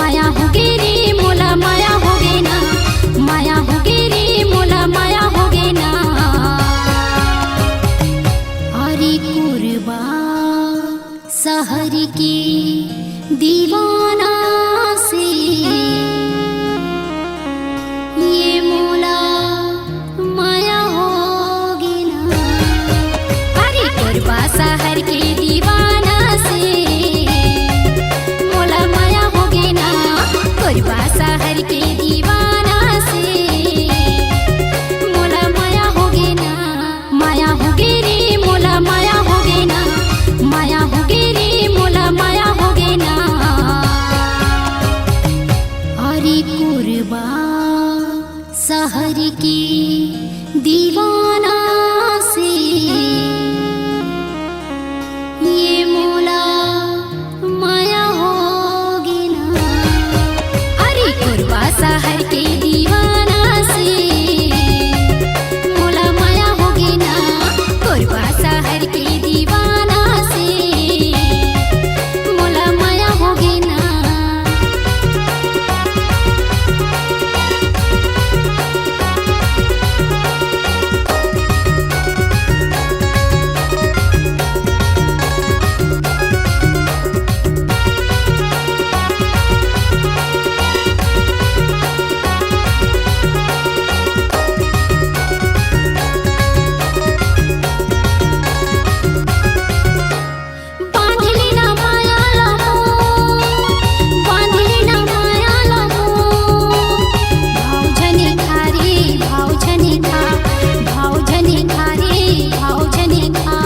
माया हो गे रे मोला माया हो गे ना, माया हो गे रे मोला माया हो गे ना। अरे कुरबा शहर की दीवाना से ये मोला माया हो गे ना। अरे कुरबा शहर के दीवाना से मोला माया हो गे ना, कुरबा शहर के दीवाना से मोला माया हो गे ना। माया हो गे रे मोला माया हो गे ना, माया हो गे रे मोला माया हो गे ना। अरे कुरबा शहर की दीवाना से ये मोला माया हो गे ना। अरे कुरबा शहर के दीवाना से मोला माया हो गे ना, कुरबा शहर के दीवाना से मोला माया हो गे ना। बांधले ना माया लामो, बांधले ना माया लामो। भाव जने खा रे भाव जने खा, भाव जने खा रे भाव जने खा।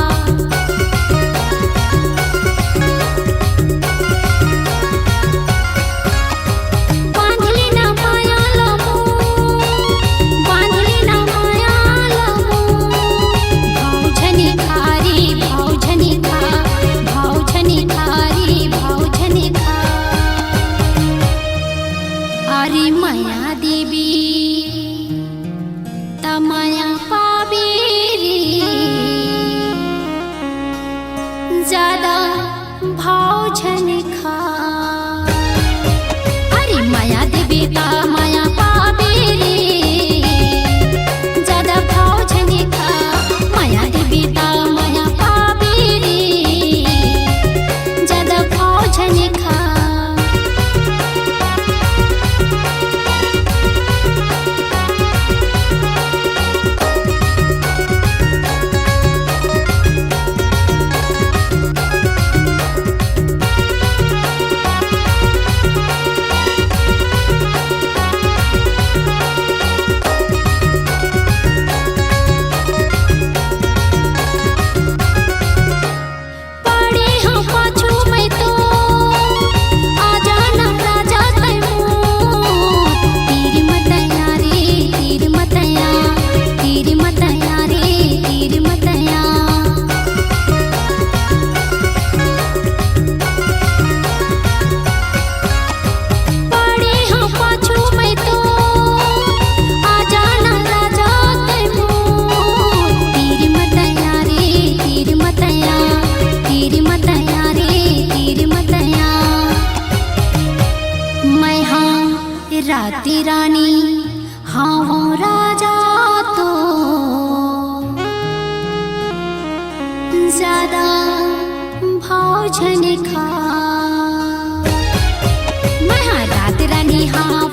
बांधले ना माया लामो, बांधले ना माया लामो। भाव जने खा रे भाव जने खा, भाव जने खा रे भाव जने खा। अरे माया देवी ता माया पाबे रे, ज्यादा भाव जने खा। अरे माया देवी ता माया पाबे रे, ज्यादा भाव जने खा। माया देवी ता माया पाबे रे, ज्यादा भाव जने खा। पड़े हाँ पाछू मैं तो आ जाना राजा तैमूर। तीर मतया रे तीर मतया, तीर मतया रे तीर मतया। पड़े हाँ पाछू मैं तो आ जाना राजा तैमूर। तीर मतया रे तीर मतया, तीर मतया रे तीर मतया। मैं हाँ राती रानी हाँ वो राजा तो ज्यादा भाव जने खा। मैं हाँ रात रानी हाँ